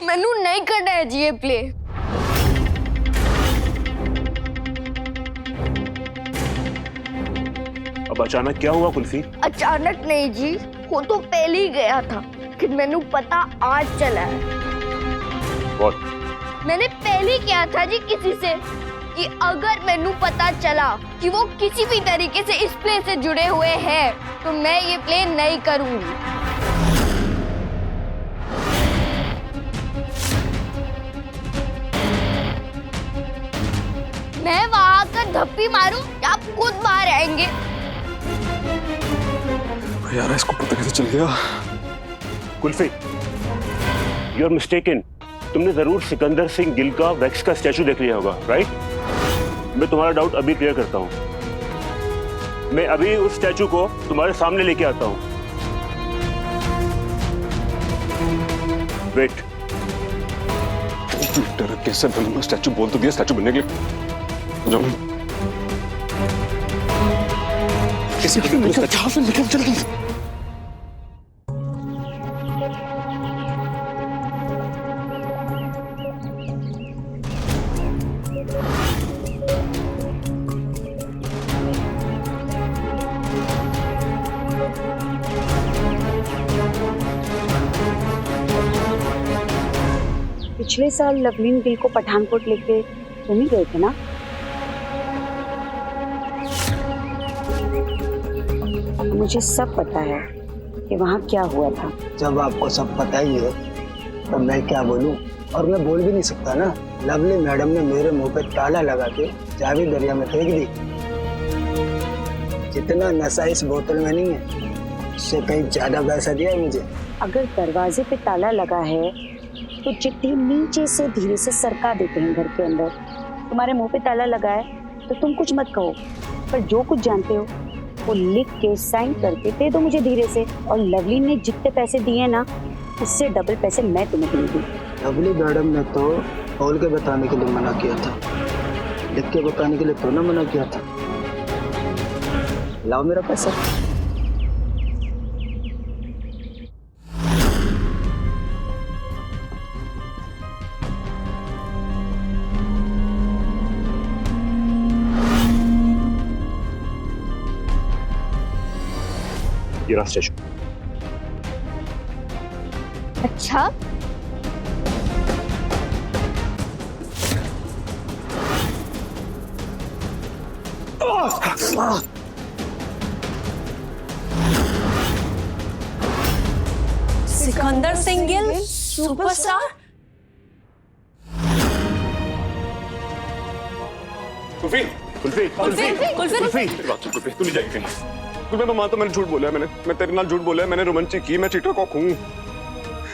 मैनू नहीं करना है जी ये प्ले। अब अचानक क्या हुआ कुल्फी? अचानक नहीं जी, वो तो पहले ही गया था कि मैनू पता आज चला है। What? मैंने पहले किया था जी किसी से कि अगर मैनू पता चला कि वो किसी भी तरीके से इस प्ले से जुड़े हुए हैं तो मैं ये प्ले नहीं करूंगी। मैं वहां आकर धप्पी मारूं या आप खुद बाहर आएंगे? यार इसको पता कैसे चल गया? Kulfi, you are mistaken. तुमने जरूर सिकंदर सिंह गिल का वैक्स का स्टैचू देख लिया होगा, राइट? मैं तुम्हारा डाउट अभी क्लियर करता हूँ। मैं अभी उस स्टैचू को तुम्हारे सामने लेके आता हूँ। वेट। कैसे बनूंगा स्टैचू? बोल तो दिया स्टैचू बनने के लिए। कैसे निकल जल्दी। पिछले साल लवलीन गिल को पठानकोट लेके तुम ही गए थे ना? मुझे सब पता है कि वहाँ क्या हुआ था। जब आपको सब पता ही है तो मैं क्या बोलूं? और मैं बोल भी नहीं सकता ना। लवली मैडम ने मेरे मुंह पे ताला लगा के चाबी दरिया में फेंक दी। जितना नशा इस बोतल में नहीं है उससे कहीं ज्यादा पैसा दिया है मुझे। अगर दरवाजे पे ताला लगा है तो चिट्ठी नीचे से धीरे से सरका देते हैं घर के अंदर। तुम्हारे मुंह पे ताला लगा है तो तुम कुछ मत कहो, पर जो कुछ जानते हो वो लिख के साइन करके दे दो मुझे धीरे से। और लवली ने जितने पैसे दिए ना उससे डबल पैसे मैं तुम्हें दूंगी। लवली मैडम ने तो बोल के बताने के लिए मना किया था, लिख के बताने के लिए तो ना मना किया था। लाओ मेरा पैसा। ये रहा स्टैचू। अच्छा, सिकंदर सिंह गिल सुपरस्टार। कुल्फी, कुल्फी, कुल्फी, कुल्फी, कुल्फी, तू नहीं जाएगी कहीं। कुछ मैं मानता हूं मैंने झूठ बोला है। मैं तेरे नाल झूठ बोला है। मैंने रोमांचिक की, मैं चीटर कॉक हूं,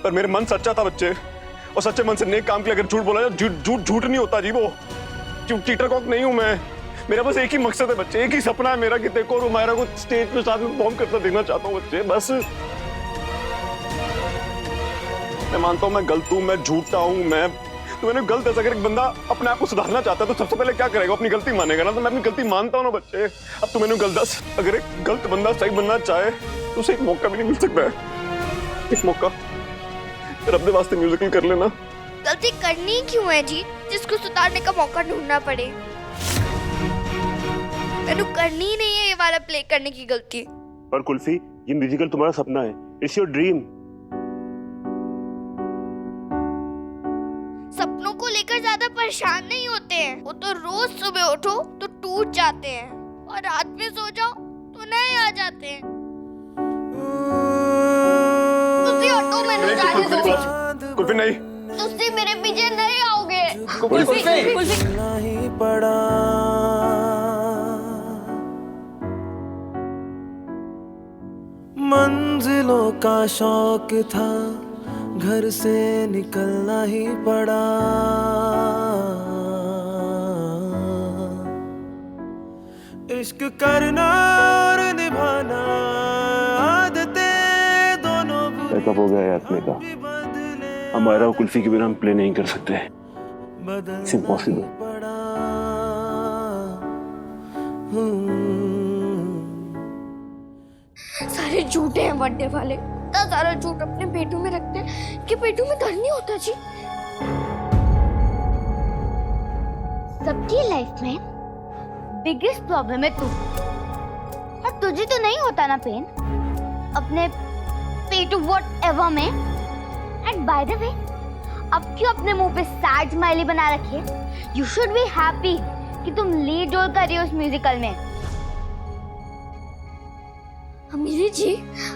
पर मेरे मन सच्चा था बच्चे। और सच्चे मन से नेक काम के लिए अगर झूठ बोला झूठ नहीं होता जी। वो चीटर कॉक नहीं हूं मैं। मेरा बस एक ही मकसद है बच्चे, एक ही सपना है मेरा कि देखो रुमायरा को स्टेज पे साथ में परफॉर्म करता देखना चाहता हूँ बच्चे, बस। मैं मानता हूँ मैं गलत हूँ, मैं झूठा हूँ, मैं तो मैंने गलत है। अगर एक बंदा अपने आप को सुधारना चाहता है तो सबसे पहले क्या करेगा? अपनी गलती मानेगा ना। तो मैं अपनी गलती मानता हूँ ना बच्चे। अब तू मैंने गलत दस, अगर एक गलत बंदा सही बनना चाहे तो उसे एक मौका भी नहीं मिल सकता है। एक मौका फिर अपने वास्ते म्यूजिकल कर लेना। गलती करनी क्यों है जी जिसको सुधारने का मौका ढूंढना पड़े? मैंने करनी ही नहीं है ये वाला प्ले करने की गलती। और कुल्फी, ये म्यूजिकल तुम्हारा सपना है, इट्स योर ड्रीम। सपनों को लेकर ज्यादा परेशान नहीं होते हैं। वो तो रोज सुबह उठो तो टूट जाते हैं और रात में सो जाओ तो नए आ जाते हैं। तुसी ऑटो में जाने दो। कुल्फी नहीं, तुसी मेरे पीछे नहीं आओगे। कुल्फी, नहीं पड़ा मंजिलों का शौक था, घर से निकलना ही पड़ा। इश्क करना और निभाना आदतें दोनों बैकअप हो गया यार प्ले का। हमारा और कुल्फी के बिना हम प्ले नहीं कर सकते। It's impossible. सारे झूठे हैं बर्थडे वाले। इतना सारा झूठ अपने पेटों में रखते हैं कि पेटों में दर्द नहीं होता जी। सबकी लाइफ में बिगेस्ट प्रॉब्लम है तू, और तुझे तो नहीं होता ना पेन अपने पेट व्हाटएवर में। एंड बाय द वे, अब क्यों अपने मुंह पे सैड स्माइली बना रखी है? यू शुड बी हैप्पी कि तुम लीड रोल कर रही हो उस म्यूजिकल में। अमीरी जी,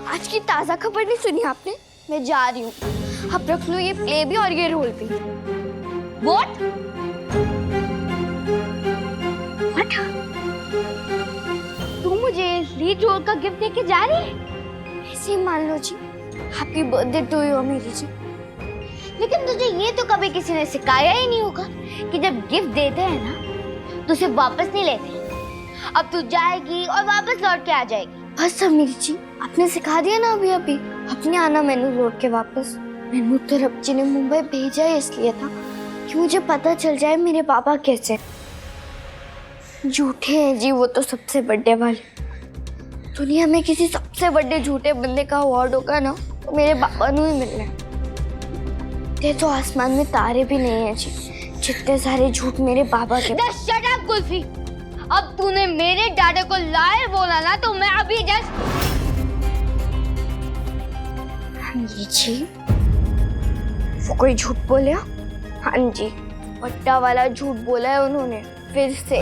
आज की ताजा खबर नहीं सुनी आपने? मैं जा रही हूँ, आप रख लो ये प्ले भी और ये रोल भी। What? What? तू मुझे लीड रोल का गिफ्ट देके जा रही है? ऐसे मान लो जी, हैप्पी बर्थडे टू यू अमीरी जी। लेकिन तुझे ये तो कभी किसी ने सिखाया ही नहीं होगा कि जब गिफ्ट देते हैं ना तो उसे वापस नहीं लेते। अब तू जाएगी और वापस लौट के आ जाएगी। बस अमीरी जी, आपने सिखा दिया ना अभी अभी। अपने आना मैनू लौट के वापस। मैनू तो रब जी ने मुंबई भेजा ही इसलिए था कि मुझे पता चल जाए मेरे पापा कैसे। झूठे हैं जी वो तो सबसे बड़े वाले। दुनिया में किसी सबसे बड़े झूठे बंदे का अवार्ड होगा ना तो मेरे पापा को ही मिलना है। ये तो आसमान में तारे भी नहीं है जी जितने सारे झूठ मेरे पापा के। शट अप कुल्फी, अब तूने मेरे डैडी को लायर बोला ना तो मैं अभी जस्ट। ये जी वो कोई झूठ बोला? हाँ जी, बट्टा वाला झूठ बोला है उन्होंने फिर से।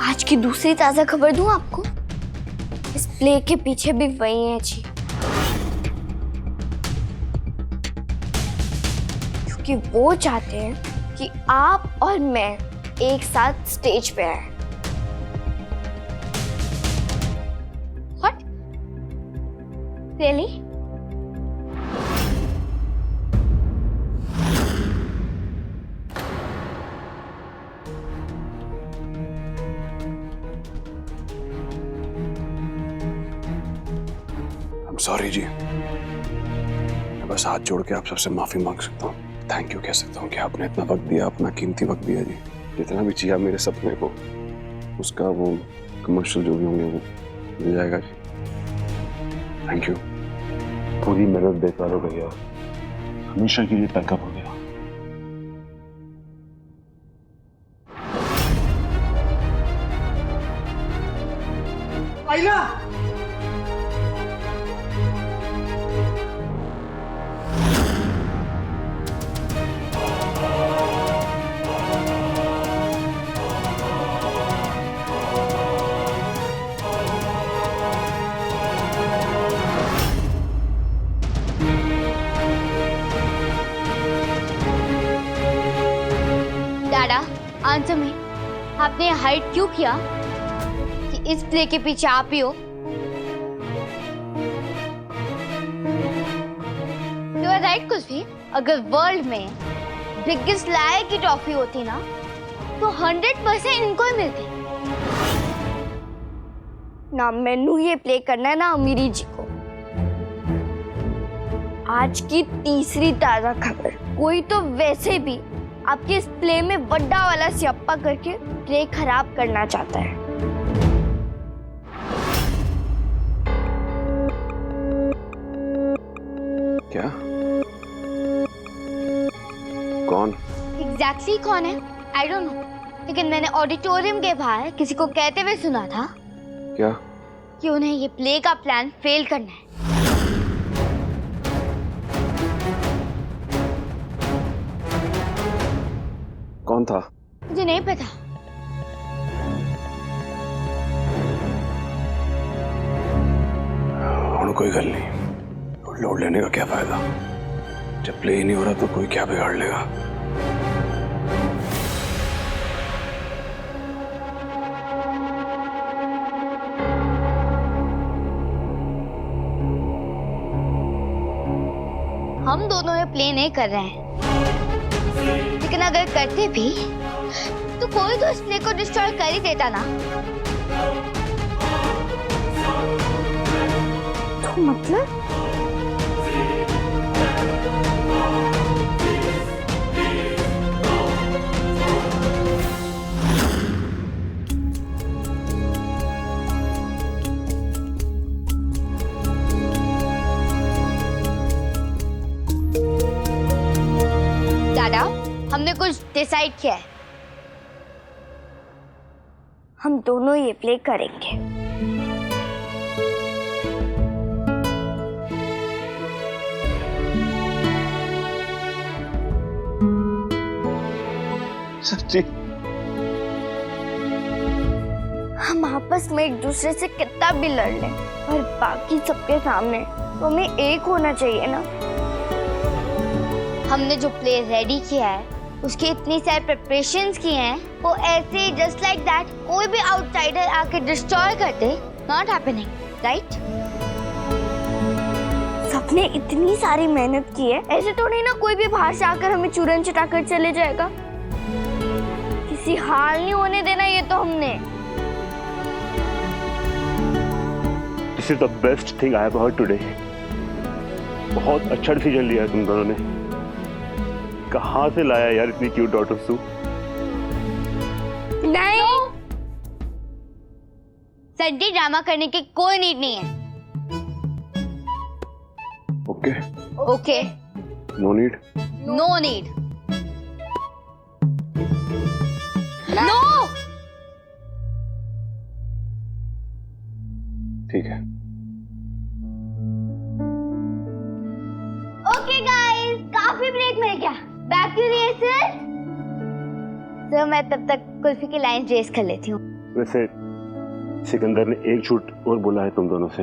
आज की दूसरी ताजा खबर दूं आपको, इस प्ले के पीछे भी वही है जी, क्योंकि वो चाहते हैं कि आप और मैं एक साथ स्टेज पे आए। What? Really? सॉरी जी, मैं बस हाथ जोड़ के आप सबसे माफी मांग सकता हूँ, थैंक यू कह सकता हूँ कि आपने इतना वक्त दिया, अपना कीमती वक्त दिया जी। जितना भी चाहिए मेरे सपने को, उसका वो कमर्शियल जो भी होंगे वो मिल जाएगा जी। Thank you. पूरी मेहनत बेकार हो गई, हमेशा के लिए पैकअप हो गया। आइला, दादा, आंसर में आपने हाइड क्यों किया कि इस प्ले के पीछे आप ही हो? You are right कुल्फी, अगर वर्ल्ड में बिगेस्ट लायर की ट्रॉफी होती ना तो 100% इनको ही मिलती। ना मैनू ये प्ले करना है ना अमीरी जी को। आज की तीसरी ताजा खबर, कोई तो वैसे भी आपके इस प्ले में बड़ा वाला सियाप्पा करके प्ले खराब करना चाहता है। क्या? कौन? एग्जैक्टली कौन है आई डोंट नो, लेकिन मैंने ऑडिटोरियम के बाहर किसी को कहते हुए सुना था क्या? कि उन्हें ये प्ले का प्लान फेल करना है। कौन था? मुझे नहीं पता। और कोई गल नहीं, लोड लेने का क्या फायदा, जब प्ले ही नहीं हो रहा तो कोई क्या बिगाड़ लेगा। हम दोनों ये प्ले नहीं कर रहे हैं, लेकिन अगर करते भी तो कोई तो इस प्ले को डिस्ट्रॉय कर ही देता ना। तो मतलब हमने कुछ डिसाइड किया है। हम दोनों ये प्ले करेंगे। सच्ची? हम आपस में एक दूसरे से कितना भी लड़ लें, पर बाकी सबके सामने तो हमें एक होना चाहिए ना। हमने जो प्ले रेडी किया है, उसकी इतनी सारी प्रिपरेशंस की हैं, वो ऐसे जस्ट लाइक दैट कोई भी आउटसाइडर आके डिस्ट्रॉय कर दे, नॉट हैपनिंग, राइट? सबने इतनी सारी मेहनत की है, ऐसे तो नहीं ना कोई भी बाहर से आकर हमें चूरन चटा कर चले जाएगा। किसी हाल नहीं होने देना ये तो हमने। This is the best thing I have heard today. बहुत अच्छा डिसीजन लिया है तुम दोनों ने। कहाँ से लाया यार इतनी क्यूट डॉटर सू? नहीं, संडे ड्रामा करने की कोई नीड नहीं है। Okay. Okay, no need. No need. No. ठीक है। ओके गाइस, काफी ब्रेक मिल गया। Back to rehearsal. तो मैं तब तक कुल्फी की लाइन रेस कर लेती हूँ। वैसे सिकंदर ने एक झूठ और बोला है तुम दोनों से।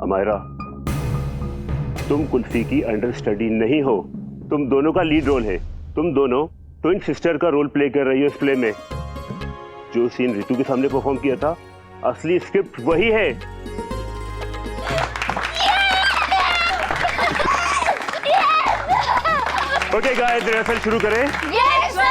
अमायरा, तुम कुल्फी की अंडर स्टडी नहीं हो, तुम दोनों का लीड रोल है। तुम दोनों ट्विन सिस्टर का रोल प्ले कर रही हो इस प्ले में। जो सीन रितु के सामने परफॉर्म किया था, असली स्क्रिप्ट वही है। ओके गाइस, रिहर्सल शुरू करें। Yes sir.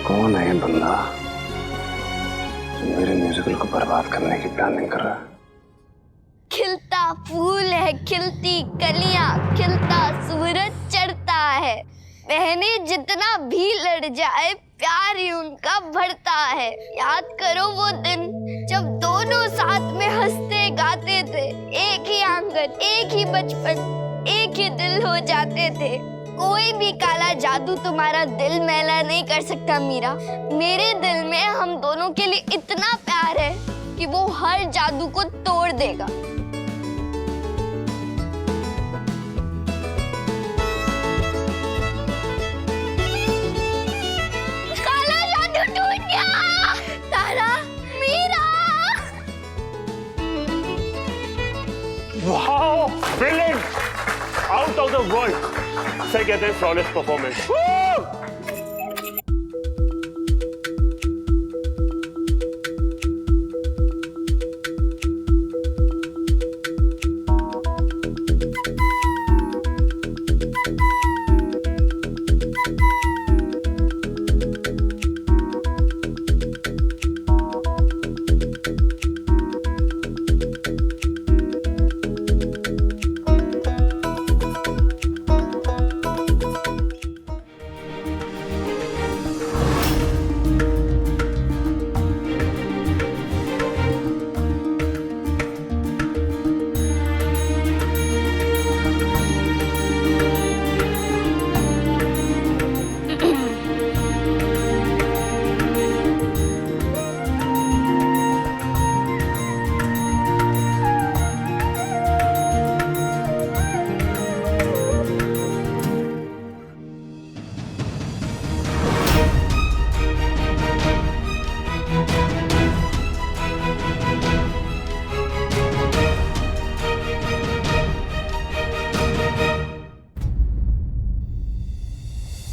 कौन है ये बंदा जो मेरे म्यूजिकल को बर्बाद करने की प्लानिंग कर रहा है? खिलता फूल है, खिलती कलियां, खिलता सूरज चढ़ता है। बहने जितना भी लड़ जाए, प्यार ही उनका बढ़ता है। याद करो वो दिन जब दोनों साथ में हंसते गाते थे। एक ही आंगन, एक ही बचपन, एक ही दिल हो जाते थे। कोई भी काला जादू तुम्हारा दिल मैला नहीं कर सकता मीरा। मेरे दिल में हम दोनों के लिए इतना प्यार है कि वो हर जादू को तोड़ देगा। काला जादू टूट गया। Tara, Meera. Wow, brilliant, out of the world. सही कहते हैं, फ्लॉलेस परफॉर्मेंस।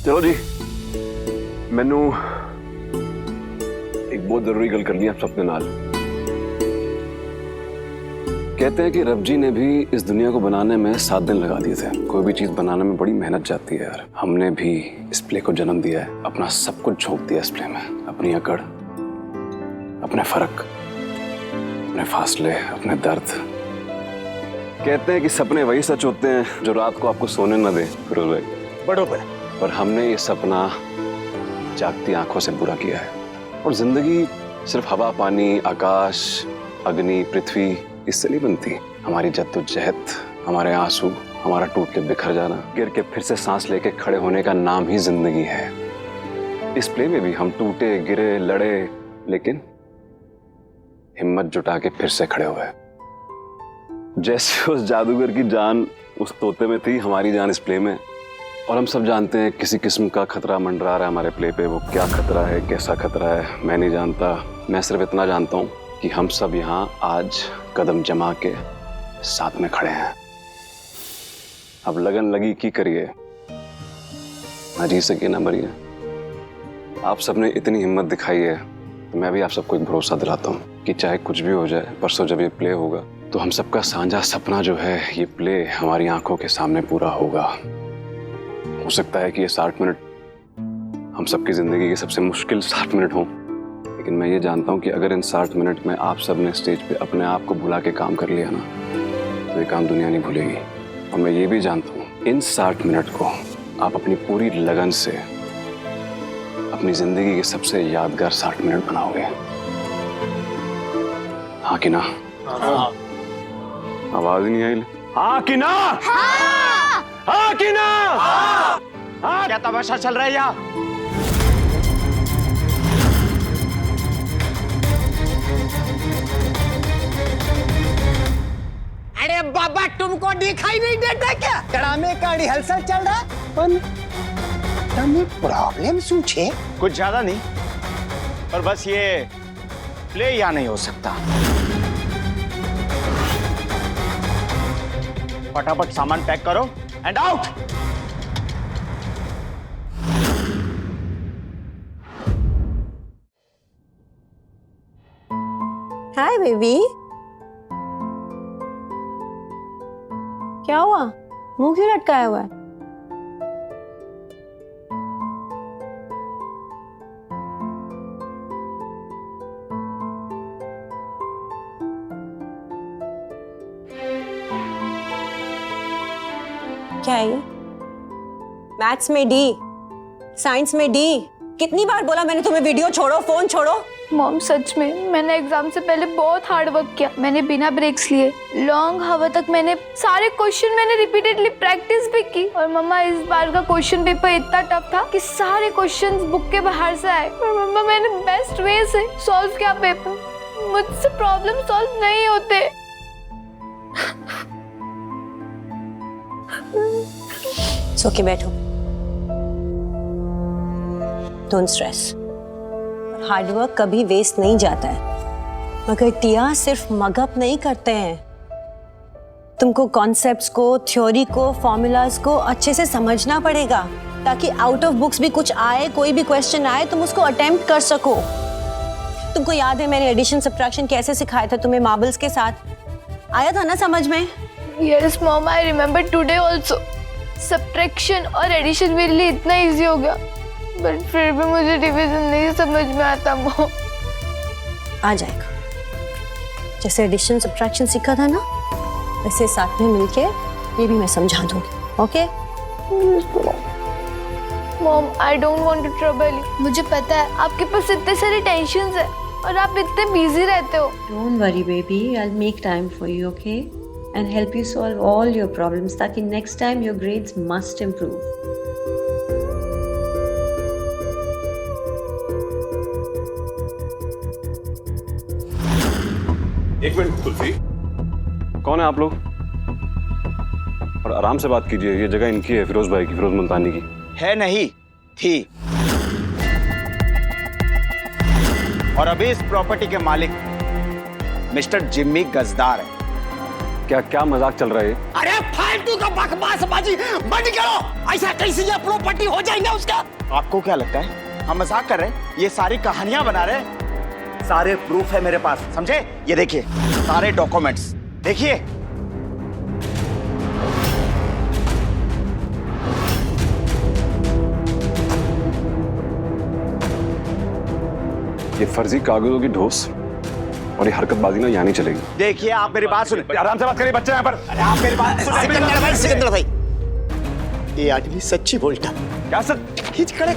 चलो जी, मैनू एक बहुत जरूरी गल करनी है आप सबके नाल। कहते हैं कि रब जी ने भी इस दुनिया को बनाने में 7 दिन लगा दिए थे। कोई भी चीज बनाने में बड़ी मेहनत जाती है यार। हमने भी इस प्ले को जन्म दिया है, अपना सब कुछ झोंक दिया इस प्ले में। अपनी अकड़, अपने फर्क, अपने फासले, अपने दर्द। कहते हैं कि सपने वही सच होते हैं जो रात को आपको सोने न दे। फिरोज भाई, बड़ोबर पर हमने ये सपना जागती आंखों से पूरा किया है। और जिंदगी सिर्फ हवा, पानी, आकाश, अग्नि, पृथ्वी इससे नहीं बनती। हमारी जद्दोजहद, हमारे आंसू, हमारा टूट के बिखर जाना, गिर के फिर से सांस लेके खड़े होने का नाम ही जिंदगी है। इस प्ले में भी हम टूटे, गिरे, लड़े, लेकिन हिम्मत जुटा के फिर से खड़े हुए। जैसे उस जादूगर की जान उस तोते में थी, हमारी जान इस प्ले में। और हम सब जानते हैं किसी किस्म का खतरा मंडरा रहा है हमारे प्ले पे। वो क्या खतरा है, कैसा खतरा है, मैं नहीं जानता। मैं सिर्फ इतना जानता हूँ कि हम सब यहाँ आज कदम जमा के साथ में खड़े हैं। अब लगन लगी की करिए, ना जी सके ना मरिए। आप सबने इतनी हिम्मत दिखाई है तो मैं भी आप सबको एक भरोसा दिलाता हूँ कि चाहे कुछ भी हो जाए, परसों जब ये प्ले होगा तो हम सबका साझा सपना जो है, ये प्ले हमारी आंखों के सामने पूरा होगा। हो सकता है कि ये 60 मिनट हम सबकी जिंदगी के सबसे मुश्किल 60 मिनट हों, लेकिन मैं ये जानता हूँ कि अगर इन 60 मिनट में आप सब ने स्टेज पे अपने आप को भुला के काम कर लिया ना, तो ये काम दुनिया नहीं भूलेगी। और मैं ये भी जानता हूँ इन 60 मिनट को आप अपनी पूरी लगन से अपनी जिंदगी के सबसे यादगार 60 मिनट बनाओगे। हाँ कि ना? हाँ। आवाज ही नहीं आई। हाँ कि ना? हाँ, हाँ कि ना? हाँ। हाँ। क्या तमाशा चल रहा है यहाँ? अरे बाबा, तुमको दिखाई नहीं देता क्या? ड्रामे का रिहर्सल चल रहा है। तुम्हें प्रॉब्लम सूझे? कुछ ज्यादा नहीं, पर बस ये प्ले यहाँ नहीं हो सकता। फटाफट सामान पैक करो एंड आउट। हाय बेबी, क्या हुआ? मुंह क्यों लटकाया हुआ है? क्या है ये? मैथ्स में डी, साइंस में डी। कितनी बार बोला मैंने तुम्हें वीडियो छोड़ो, फोन छोड़ो। मॉम सच में मैंने एग्जाम से पहले बहुत हार्ड वर्क किया। मैंने बिना ब्रेक्स लिए लॉन्ग हावर तक मैंने सारे क्वेश्चन मैंने रिपीटेडली प्रैक्टिस भी की। और मम्मा, इस बार का क्वेश्चन पेपर इतना टफ था कि सारे क्वेश्चंस बुक के बाहर से आए। और मम्मा, मैंने बेस्ट वे से सॉल्व किया पेपर। मुझसे प्रॉब्लम सॉल्व नहीं होते। ओके, बैठो। Don't stress. हार्ड वर्क कभी वेस्ट नहीं जाता है, मगर टिया सिर्फ मगअप नहीं करते हैं। तुमको कॉन्सेप्ट्स को, थ्योरी को, फॉर्मूलाज को अच्छे से समझना पड़ेगा ताकि आउट ऑफ बुक्स भी कुछ आए, कोई भी क्वेश्चन आए तुम उसको अटेम्प्ट कर सको। तुमको याद है मैंने एडिशन सब्ट्रैक्शन कैसे सिखाया था तुम्हें मार्बल्स के साथ? आया था ना समझ में? Yes mom, I remember today also. Subtraction और एडिशन मेरे लिए इतना इजी हो गया, बट फिर भी मुझे डिवीजन नहीं समझ में आता मॉम। आ जाएगा। जैसे एडिशन सब्ट्रैक्शन सीखा था ना, वैसे साथ में मिलके ये भी मैं समझा दूंगी। Okay mom, I don't want to trouble you. मुझे पता है आपके पास इतने सारे टेंशन्स हैं और आप इतने बिजी रहते हो। Don't worry baby, I'll make time for you, okay? And help you solve all your problems ताकि next time your grades must improve. एक मिनट कुल्फी, कौन है आप लोग? और आराम से बात कीजिए, ये जगह इनकी है, फिरोज भाई की, फिरोज मुल्तानी की। है नहीं, थी। और अभी इस प्रॉपर्टी के मालिक मिस्टर जिम्मी गजदार है। क्या क्या मजाक चल रहा है? अरे फालतू का बकवासबाजी बंद करो। ऐसा कैसे ये प्रॉपर्टी हो जाएगा उसका? आपको क्या लगता है हम मजाक कर रहे हैं? ये सारी कहानियां बना रहे हैं। सारे प्रूफ है मेरे पास, समझे? ये देखिए सारे डॉक्यूमेंट्स देखिए। ये फर्जी कागजों की ढोस और ये हरकतबाजी ना यहाँ नहीं चलेगी। देखिए आप मेरी बात सुने, आराम से बात करिए, बच्चे यहाँ पर। अरे आप मेरी बात सुने। सिकंदर भाई, ये आदमी सच्ची बोलता। क्या सर? खींच खड़े।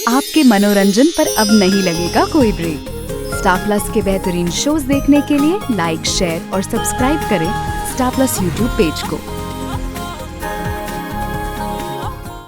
आपके मनोरंजन पर अब नहीं लगेगा कोई ब्रेक। स्टार प्लस के बेहतरीन शोज देखने के लिए लाइक, शेयर और सब्सक्राइब करें स्टार प्लस यूट्यूब पेज को।